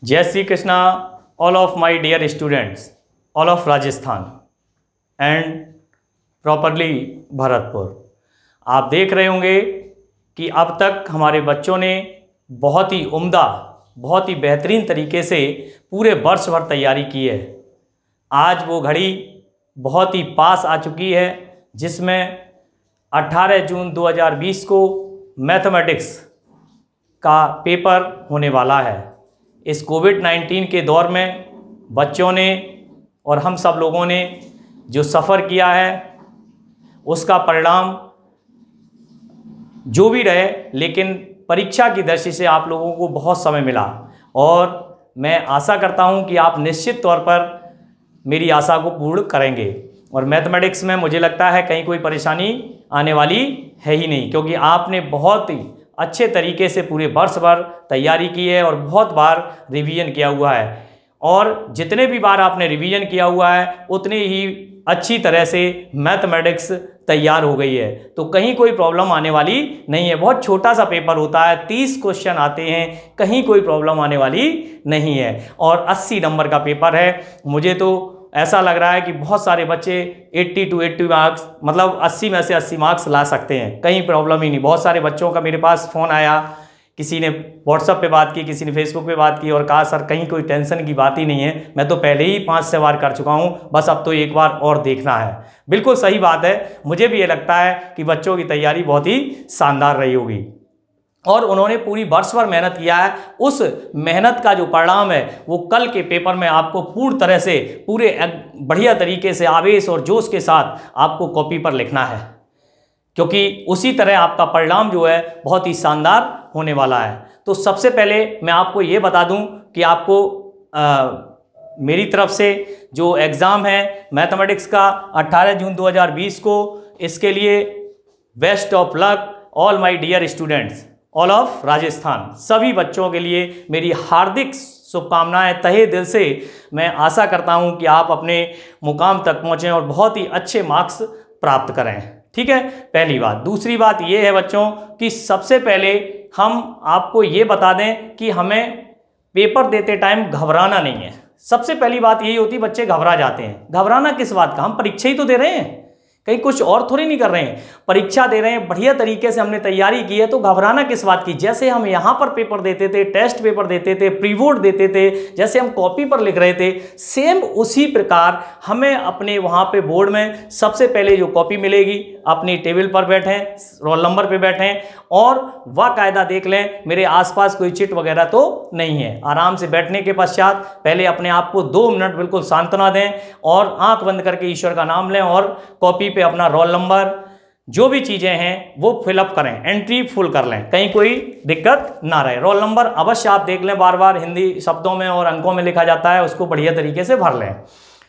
जय Shri Krishna all of my dear students, all of Rajasthan and properly Bharatpur. आप देख रहे होंगे कि अब तक हमारे बच्चों ने बहुत ही उम्दा, बहुत ही बेहतरीन तरीके से पूरे वर्ष भर तैयारी की है। आज वो घड़ी बहुत ही पास आ चुकी है जिसमें 18 जून 2020 को मैथमेटिक्स का पेपर होने वाला है। इस कोविड-19 के दौर में बच्चों ने और हम सब लोगों ने जो सफ़र किया है उसका परिणाम जो भी रहे, लेकिन परीक्षा की दृष्टि से आप लोगों को बहुत समय मिला और मैं आशा करता हूं कि आप निश्चित तौर पर मेरी आशा को पूर्ण करेंगे। और मैथमेटिक्स में मुझे लगता है कहीं कोई परेशानी आने वाली है ही नहीं, क्योंकि आपने बहुत ही अच्छे तरीके से पूरे वर्ष भर तैयारी की है और बहुत बार रिवीजन किया हुआ है। और जितने भी बार आपने रिवीजन किया हुआ है उतने ही अच्छी तरह से मैथमेटिक्स तैयार हो गई है, तो कहीं कोई प्रॉब्लम आने वाली नहीं है। बहुत छोटा सा पेपर होता है, 30 क्वेश्चन आते हैं, कहीं कोई प्रॉब्लम आने वाली नहीं है। और 80 नंबर का पेपर है। मुझे तो ऐसा लग रहा है कि बहुत सारे बच्चे 80 to 80 मार्क्स, मतलब 80 में से 80 मार्क्स ला सकते हैं, कहीं प्रॉब्लम ही नहीं। बहुत सारे बच्चों का मेरे पास फ़ोन आया, किसी ने व्हाट्सएप पे बात की, किसी ने फेसबुक पे बात की और कहा सर कहीं कोई टेंशन की बात ही नहीं है, मैं तो पहले ही 5-6 बार कर चुका हूँ, बस अब तो एक बार और देखना है। बिल्कुल सही बात है। मुझे भी ये लगता है कि बच्चों की तैयारी बहुत ही शानदार रही होगी और उन्होंने पूरी वर्ष भर मेहनत किया है। उस मेहनत का जो परिणाम है वो कल के पेपर में आपको पूर्ण तरह से, पूरे बढ़िया तरीके से, आवेश और जोश के साथ आपको कॉपी पर लिखना है, क्योंकि उसी तरह आपका परिणाम जो है बहुत ही शानदार होने वाला है। तो सबसे पहले मैं आपको ये बता दूं कि आपको मेरी तरफ से जो एग्ज़ाम है मैथमेटिक्स का 18 जून 2020 को, इसके लिए best of luck all my dear students, all of Rajasthan. सभी बच्चों के लिए मेरी हार्दिक शुभकामनाएं तहे दिल से। मैं आशा करता हूं कि आप अपने मुकाम तक पहुंचें और बहुत ही अच्छे मार्क्स प्राप्त करें। ठीक है, पहली बात। दूसरी बात ये है बच्चों कि सबसे पहले हम आपको ये बता दें कि हमें पेपर देते टाइम घबराना नहीं है। सबसे पहली बात यही होती है, बच्चे घबरा जाते हैं। घबराना किस बात का? हम परीक्षा ही तो दे रहे हैं, कहीं कुछ और थोड़ी नहीं कर रहे हैं, परीक्षा दे रहे हैं, बढ़िया तरीके से हमने तैयारी की है, तो घबराना किस बात की? जैसे हम यहाँ पर पेपर देते थे, टेस्ट पेपर देते थे, प्री बोर्ड देते थे, जैसे हम कॉपी पर लिख रहे थे, सेम उसी प्रकार हमें अपने वहाँ पे बोर्ड में सबसे पहले जो कॉपी मिलेगी, अपनी टेबल पर बैठें, रोल नंबर पे बैठें और बाकायदा देख लें मेरे आसपास कोई चिट वगैरह तो नहीं है। आराम से बैठने के पश्चात पहले अपने आप को 2 मिनट बिल्कुल सांत्वना दें और आंख बंद करके ईश्वर का नाम लें और कॉपी पे अपना रोल नंबर, जो भी चीज़ें हैं वो फिलअप करें, एंट्री फुल कर लें, कहीं कोई दिक्कत ना रहे। रोल नंबर अवश्य आप देख लें, बार बार हिंदी शब्दों में और अंकों में लिखा जाता है, उसको बढ़िया तरीके से भर लें,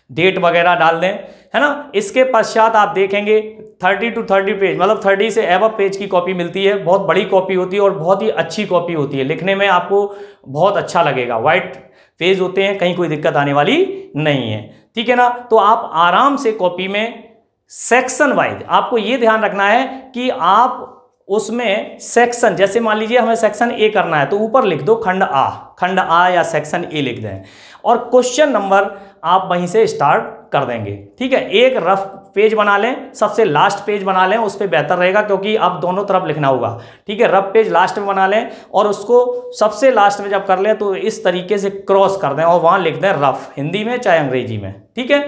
डेट वगैरह डाल दें, है ना। इसके पश्चात आप देखेंगे 30 to 30 पेज, मतलब 30 से एबव पेज की कॉपी मिलती है। बहुत बड़ी कॉपी होती है और बहुत ही अच्छी कॉपी होती है, लिखने में आपको बहुत अच्छा लगेगा। वाइट पेज होते हैं, कहीं कोई दिक्कत आने वाली नहीं है, ठीक है ना। तो आप आराम से कॉपी में सेक्शन वाइज आपको ये ध्यान रखना है कि आप उसमें सेक्शन, जैसे मान लीजिए हमें सेक्शन ए करना है तो ऊपर लिख दो खंड आ या सेक्शन ए लिख दें और क्वेश्चन नंबर आप वहीं से स्टार्ट कर देंगे। ठीक है, एक रफ पेज बना लें, सबसे लास्ट पेज बना लें, उस पर बेहतर रहेगा क्योंकि अब दोनों तरफ लिखना होगा। ठीक है, रफ पेज लास्ट में बना लें और उसको सबसे लास्ट में जब कर लें तो इस तरीके से क्रॉस कर दें और वहां लिख दें रफ, हिंदी में चाहे अंग्रेजी में। ठीक है,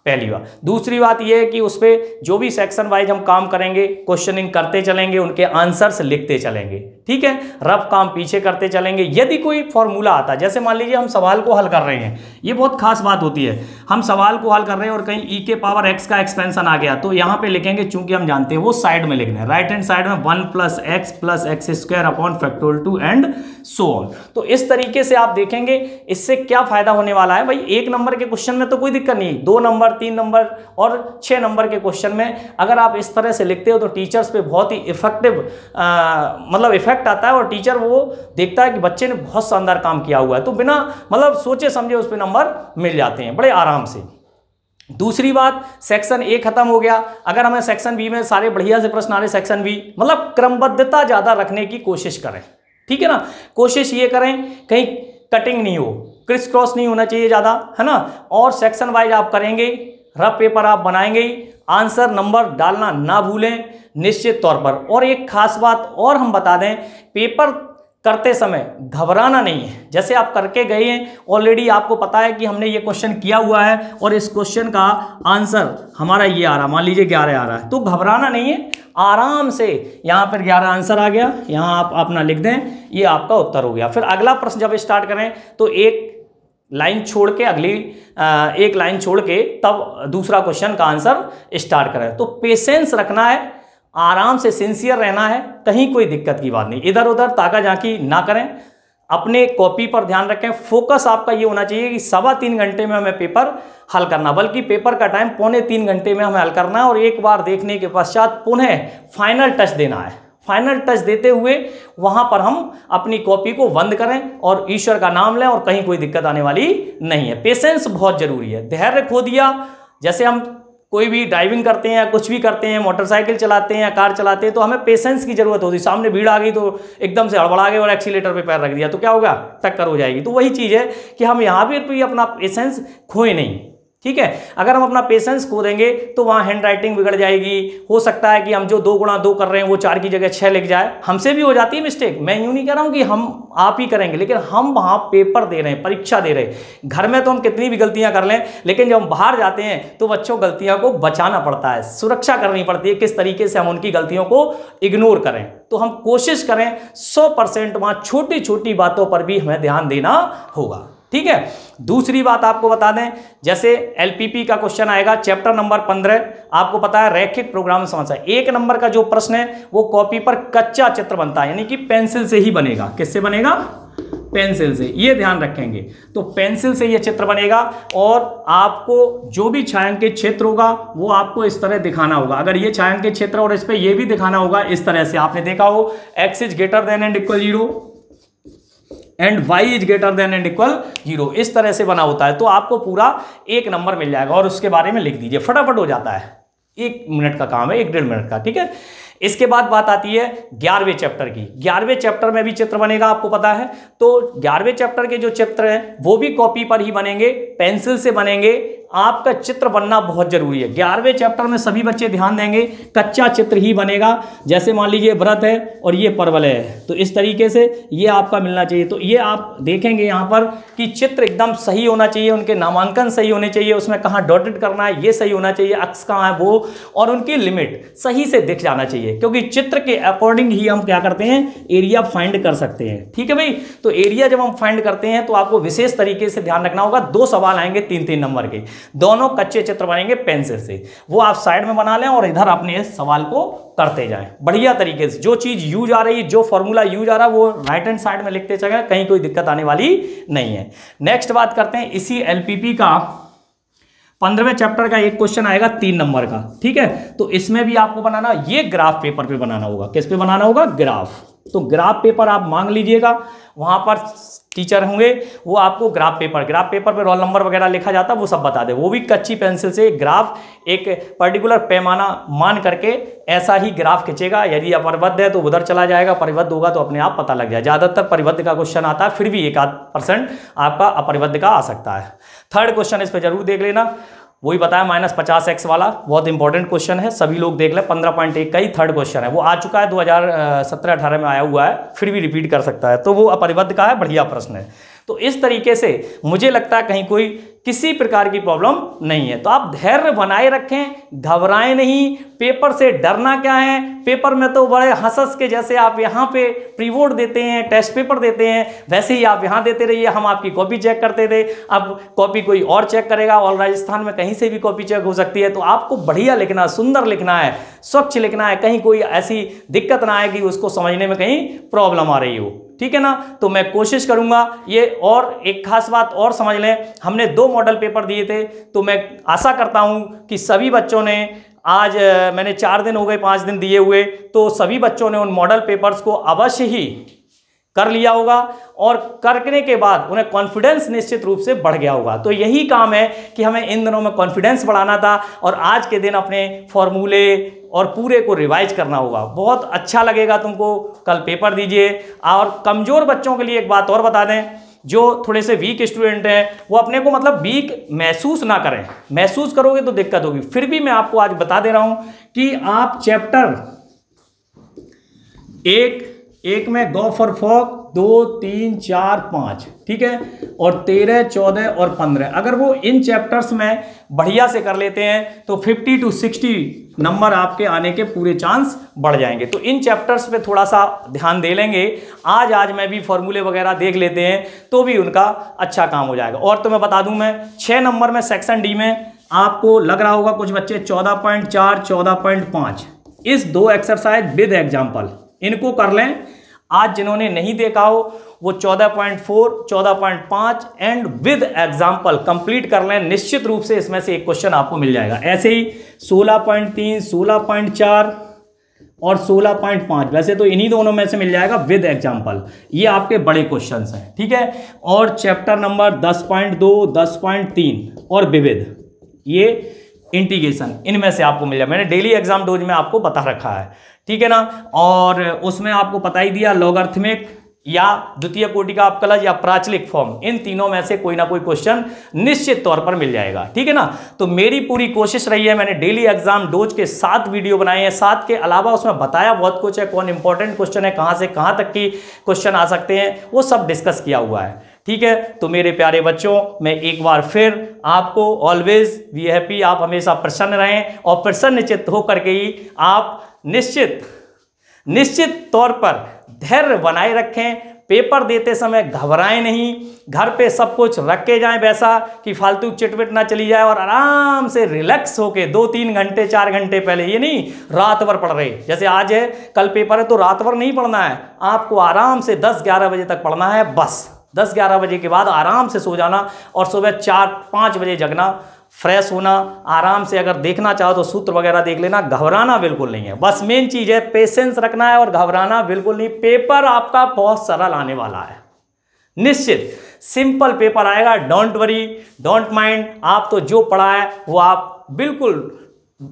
पहली बात। दूसरी बात यह है कि उस पर जो भी सेक्शन वाइज हम काम करेंगे, क्वेश्चनिंग करते चलेंगे, उनके आंसर्स लिखते चलेंगे। ठीक है, रफ काम पीछे करते चलेंगे। यदि कोई फॉर्मूला आता है, जैसे मान लीजिए हम सवाल को हल कर रहे हैं, ये बहुत खास बात होती है, हम सवाल को हल कर रहे हैं और कहीं e के पावर x का एक्सपेंशन आ गया तो यहाँ पे लिखेंगे, चूंकि हम जानते हैं वो साइड में लिखना है, राइट हैंड साइड में 1 + x upon factorial 2 and so on. तो इस तरीके से आप देखेंगे, इससे क्या फायदा होने वाला है भाई। 1 नंबर के क्वेश्चन में तो कोई दिक्कत नहीं, 2 नंबर, 3 नंबर और 6 नंबर के क्वेश्चन में अगर आप इस तरह से लिखते हो तो टीचर्स पे बहुत ही इफेक्टिव मतलब इफेक्ट आता है और टीचर वो देखता है कि बच्चे ने बहुत शानदार काम किया हुआ है, तो बिना मतलब सोचे समझे उस पे नंबर मिल जाते हैं बड़े आराम से। दूसरी बात, सेक्शन ए खत्म हो गया। अगर हमें सेक्शन बी में सारे बढ़िया से प्रश्न आ रहे, सेक्शन बी मतलब क्रमबद्धता ज्यादा रखने की कोशिश करें। ठीक है ना, कोशिश ये करें कहीं कटिंग नहीं हो, क्रिस क्रॉस नहीं होना चाहिए ज़्यादा, है ना। और सेक्शन वाइज आप करेंगे, रफ पेपर आप बनाएंगे, आंसर नंबर डालना ना भूलें निश्चित तौर पर। और एक खास बात और हम बता दें, पेपर करते समय घबराना नहीं है। जैसे आप करके गए हैं ऑलरेडी, आपको पता है कि हमने ये क्वेश्चन किया हुआ है और इस क्वेश्चन का आंसर हमारा ये आ रहा, मान लीजिए 11 आ रहा है, तो घबराना नहीं है, आराम से यहाँ पर 11 आंसर आ गया, यहाँ आप अपना लिख दें, ये आपका उत्तर हो गया। फिर अगला प्रश्न जब स्टार्ट करें तो एक लाइन छोड़ के एक लाइन छोड़ के तब दूसरा क्वेश्चन का आंसर स्टार्ट करें। तो पेशेंस रखना है, आराम से सिंसियर रहना है, कहीं कोई दिक्कत की बात नहीं, इधर उधर ताका झांकी ना करें, अपने कॉपी पर ध्यान रखें। फोकस आपका ये होना चाहिए कि 3.25 घंटे में हमें पेपर हल करना, बल्कि पेपर का टाइम 2.25 घंटे में हमें हल करना है। और एक बार देखने के पश्चात पुनः फाइनल टच देना है। फाइनल टच देते हुए वहां पर हम अपनी कॉपी को बंद करें और ईश्वर का नाम लें, और कहीं कोई दिक्कत आने वाली नहीं है। पेशेंस बहुत जरूरी है। धैर्य खो दिया, जैसे हम कोई भी ड्राइविंग करते हैं या कुछ भी करते हैं, मोटरसाइकिल चलाते हैं या कार चलाते हैं, तो हमें पेशेंस की जरूरत होती है। सामने भीड़ आ गई तो एकदम से हड़बड़ा गए और एक्सीलेटर पे पैर रख दिया तो क्या होगा, टक्कर हो जाएगी। तो वही चीज़ है कि हम यहाँ पर भी अपना पेशेंस खोए नहीं, ठीक है। अगर हम अपना पेशेंस खो देंगे तो वहाँ हैंड राइटिंग बिगड़ जाएगी। हो सकता है कि हम जो 2 गुणा 2 कर रहे हैं वो 4 की जगह 6 लिख जाए। हमसे भी हो जाती है मिस्टेक, मैं यूँ नहीं कह रहा हूँ कि हम आप ही करेंगे, लेकिन हम वहाँ पेपर दे रहे हैं, परीक्षा दे रहे हैं। घर में तो हम कितनी भी गलतियाँ कर लें, लेकिन जब हम बाहर जाते हैं तो बच्चों गलतियों को बचाना पड़ता है, सुरक्षा करनी पड़ती है, किस तरीके से हम उनकी गलतियों को इग्नोर करें। तो हम कोशिश करें 100% वहाँ छोटी छोटी बातों पर भी हमें ध्यान देना होगा, ठीक है। दूसरी बात आपको बता दें, जैसे एलपीपी का क्वेश्चन आएगा चैप्टर नंबर 15, आपको पता है रैखिक प्रोग्राम समस्या। 1 नंबर का जो प्रश्न है वो कॉपी पर कच्चा चित्र बनता है, यानी कि पेंसिल से ही बनेगा। किससे बनेगा, पेंसिल से, ये ध्यान रखेंगे। तो पेंसिल से ये चित्र बनेगा और आपको जो भी छायांकित क्षेत्र होगा वो आपको इस तरह दिखाना होगा। अगर ये छायांकित क्षेत्र और इस पर ये भी दिखाना होगा इस तरह से, आपने देखा हो x is greater than and equal 0 and y is greater than and equal 0, इस तरह से बना होता है। तो आपको पूरा 1 नंबर मिल जाएगा और उसके बारे में लिख दीजिए, फटाफट हो जाता है, 1 मिनट का काम है, 1-1.5 मिनट का, ठीक है। इसके बाद बात आती है 11वें चैप्टर की। 11वें चैप्टर में भी चित्र बनेगा, आपको पता है। तो 11वें चैप्टर के जो चित्र हैं वो भी कॉपी पर ही बनेंगे, पेंसिल से बनेंगे। आपका चित्र बनना बहुत जरूरी है। 11वें चैप्टर में सभी बच्चे ध्यान देंगे, कच्चा चित्र ही बनेगा। जैसे मान लीजिए व्रत है और ये परवल है, तो इस तरीके से ये आपका मिलना चाहिए। तो ये आप देखेंगे यहाँ पर कि चित्र एकदम सही होना चाहिए, उनके नामांकन सही होने चाहिए, उसमें कहाँ डॉटेड करना है ये सही होना चाहिए, अक्स कहाँ है वो, और उनकी लिमिट सही से दिख जाना चाहिए, क्योंकि चित्र के अकॉर्डिंग ही हम क्या करते हैं, एरिया फाइंड कर सकते हैं, ठीक है भाई। तो एरिया जब हम फाइंड करते हैं तो आपको विशेष तरीके से ध्यान रखना होगा। 2 सवाल आएंगे 3-3 नंबर के, दोनों कच्चे चित्र बनेंगे पेंसिल से, वो आप साइड में बना लें और इधर अपने सवाल को करते जाएं बढ़िया तरीके से। जो चीज यूज आ रही है, जो फॉर्मूला यूज आ रहा है वो राइट हैंड साइड में लिखते चलें, कहीं कोई दिक्कत आने वाली नहीं है। नेक्स्ट बात करते हैं इसी एलपीपी का 15वें चैप्टर का एक क्वेश्चन आएगा 3 नंबर का, ठीक है। तो इसमें भी आपको बनाना, ये ग्राफ पेपर पे बनाना होगा। किस पे बनाना होगा, ग्राफ। तो ग्राफ पेपर आप मांग लीजिएगा, वहां पर टीचर होंगे वो आपको ग्राफ पेपर पे रोल नंबर वगैरह लिखा जाता है, वो सब बता दे। वो भी कच्ची पेंसिल से ग्राफ एक पर्टिकुलर पैमाना मान करके ऐसा ही ग्राफ खींचेगा। यदि अपरिबद्ध है तो उधर चला जाएगा, परिबद्ध होगा तो अपने आप पता लग जाए। ज़्यादातर परिबद्ध का क्वेश्चन आता है, फिर भी 1-8% आपका अपरिबद्ध का आ सकता है। 3rd क्वेश्चन इस पर जरूर देख लेना, वही बताया -50x वाला, बहुत इंपॉर्टेंट क्वेश्चन है, सभी लोग देख लें। 15.1 का ही 3rd क्वेश्चन है, वो आ चुका है 2017-18 में आया हुआ है, फिर भी रिपीट कर सकता है। तो वो अपरिबद्ध का है, बढ़िया प्रश्न है। तो इस तरीके से मुझे लगता है कहीं कोई किसी प्रकार की प्रॉब्लम नहीं है। तो आप धैर्य बनाए रखें, घबराएं नहीं। पेपर से डरना क्या है, पेपर में तो बड़े हंस के, जैसे आप यहाँ पे प्री बोर्ड देते हैं, टेस्ट पेपर देते हैं, वैसे ही आप यहाँ देते रहिए। हम आपकी कॉपी चेक करते थे, अब कॉपी कोई और चेक करेगा, और राजस्थान में कहीं से भी कॉपी चेक हो सकती है। तो आपको बढ़िया लिखना, सुंदर लिखना है, स्वच्छ लिखना है, कहीं कोई ऐसी दिक्कत ना आए कि उसको समझने में कहीं प्रॉब्लम आ रही हो, ठीक है ना। तो मैं कोशिश करूंगा ये। और एक खास बात और समझ लें, हमने 2 मॉडल पेपर दिए थे, तो मैं आशा करता हूं कि सभी बच्चों ने, आज मैंने 4 दिन हो गए 5 दिन दिए हुए, तो सभी बच्चों ने उन मॉडल पेपर्स को अवश्य ही कर लिया होगा, और करने के बाद उन्हें कॉन्फिडेंस निश्चित रूप से बढ़ गया होगा। तो यही काम है कि हमें इन दिनों में कॉन्फिडेंस बढ़ाना था, और आज के दिन अपने फॉर्मूले और पूरे को रिवाइज करना होगा। बहुत अच्छा लगेगा तुमको, कल पेपर दीजिए। और कमज़ोर बच्चों के लिए एक बात और बता दें, जो थोड़े से वीक स्टूडेंट हैं वो अपने को मतलब वीक महसूस ना करें, महसूस करोगे तो दिक्कत होगी। फिर भी मैं आपको आज बता दे रहा हूं कि आप चैप्टर एक में गो फॉर फॉक 2, 3, 4, 5, ठीक है, और 13, 14 और 15 अगर वो इन चैप्टर्स में बढ़िया से कर लेते हैं तो 50 to 60 नंबर आपके आने के पूरे चांस बढ़ जाएंगे। तो इन चैप्टर्स पे थोड़ा सा ध्यान दे लेंगे, आज मैं भी फॉर्मूले वगैरह देख लेते हैं तो भी उनका अच्छा काम हो जाएगा। और तो मैं बता दूं, मैं 6 नंबर में सेक्शन डी में आपको लग रहा होगा कुछ बच्चे 14.4, 14.5 इस 2 एक्सरसाइज विद एग्जाम्पल इनको कर लें। आज जिन्होंने नहीं देखा हो वो 14.4, 14.5 एंड विद एग्जाम्पल कंप्लीट कर लें, निश्चित रूप से इसमें से एक क्वेश्चन आपको मिल जाएगा। ऐसे ही 16.3, 16.4 और 16.5 वैसे तो इन्हीं दोनों में से मिल जाएगा विद एग्जाम्पल, ये आपके बड़े क्वेश्चंस हैं, ठीक है। और चैप्टर नंबर 10.2, 10.3 और विविध, ये इंटीग्रेशन, इनमें से आपको मिल जाए। मैंने डेली एग्जाम डोज में आपको बता रखा है, ठीक है ना। और उसमें आपको पता ही दिया लॉगरिथमिक या द्वितीय कोटि का अपकलज या प्राचलिक फॉर्म, इन तीनों में से कोई ना कोई क्वेश्चन निश्चित तौर पर मिल जाएगा, ठीक है ना। तो मेरी पूरी कोशिश रही है, मैंने डेली एग्जाम डोज के 7 वीडियो बनाए हैं, 7 के अलावा उसमें बताया बहुत कुछ है, कौन इंपॉर्टेंट क्वेश्चन है, कहां से कहां तक की क्वेश्चन आ सकते हैं, वो सब डिस्कस किया हुआ है, ठीक है। तो मेरे प्यारे बच्चों, मैं एक बार फिर आपको ऑलवेज बी हैप्पी, आप हमेशा प्रसन्न रहें और प्रसन्नचित्त होकर के ही आप निश्चित तौर पर धैर्य बनाए रखें। पेपर देते समय घबराएं नहीं, घर पे सब कुछ रख के जाएं वैसा कि फालतू चिटविट ना चली जाए, और आराम से रिलैक्स होके 2-3 घंटे 4 घंटे पहले, ये नहीं रात भर पढ़ रहे, जैसे आज है कल पेपर है तो रात भर नहीं पढ़ना है, आपको आराम से 10-11 बजे तक पढ़ना है, बस 10-11 बजे के बाद आराम से सो जाना और सुबह 4-5 बजे जगना, फ्रेश होना, आराम से अगर देखना चाहो तो सूत्र वगैरह देख लेना, घबराना बिल्कुल नहीं है। बस मेन चीज़ है पेशेंस रखना है और घबराना बिल्कुल नहीं। पेपर आपका बहुत सरल आने वाला है, निश्चित सिंपल पेपर आएगा, डोंट वरी, डोंट माइंड। आप तो जो पढ़ा है वो आप बिल्कुल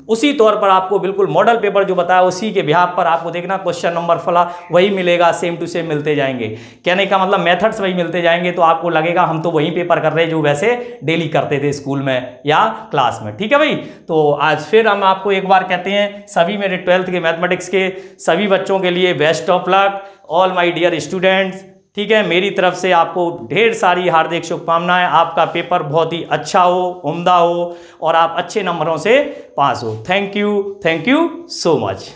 उसी तौर पर आपको बिल्कुल मॉडल पेपर जो बताया उसी के बिहाफ पर आपको देखना, क्वेश्चन नंबर फला वही मिलेगा, सेम टू सेम मिलते जाएंगे। कहने का मतलब मेथड्स वही मिलते जाएंगे, तो आपको लगेगा हम तो वही पेपर कर रहे हैं जो वैसे डेली करते थे स्कूल में या क्लास में, ठीक है भाई। तो आज फिर हम आपको एक बार कहते हैं सभी मेरे 12th के मैथमेटिक्स के सभी बच्चों के लिए best of luck, all my dear students, ठीक है। मेरी तरफ से आपको ढेर सारी हार्दिक शुभकामनाएं, आपका पेपर बहुत ही अच्छा हो, उम्दा हो और आप अच्छे नंबरों से पास हो। Thank you so much.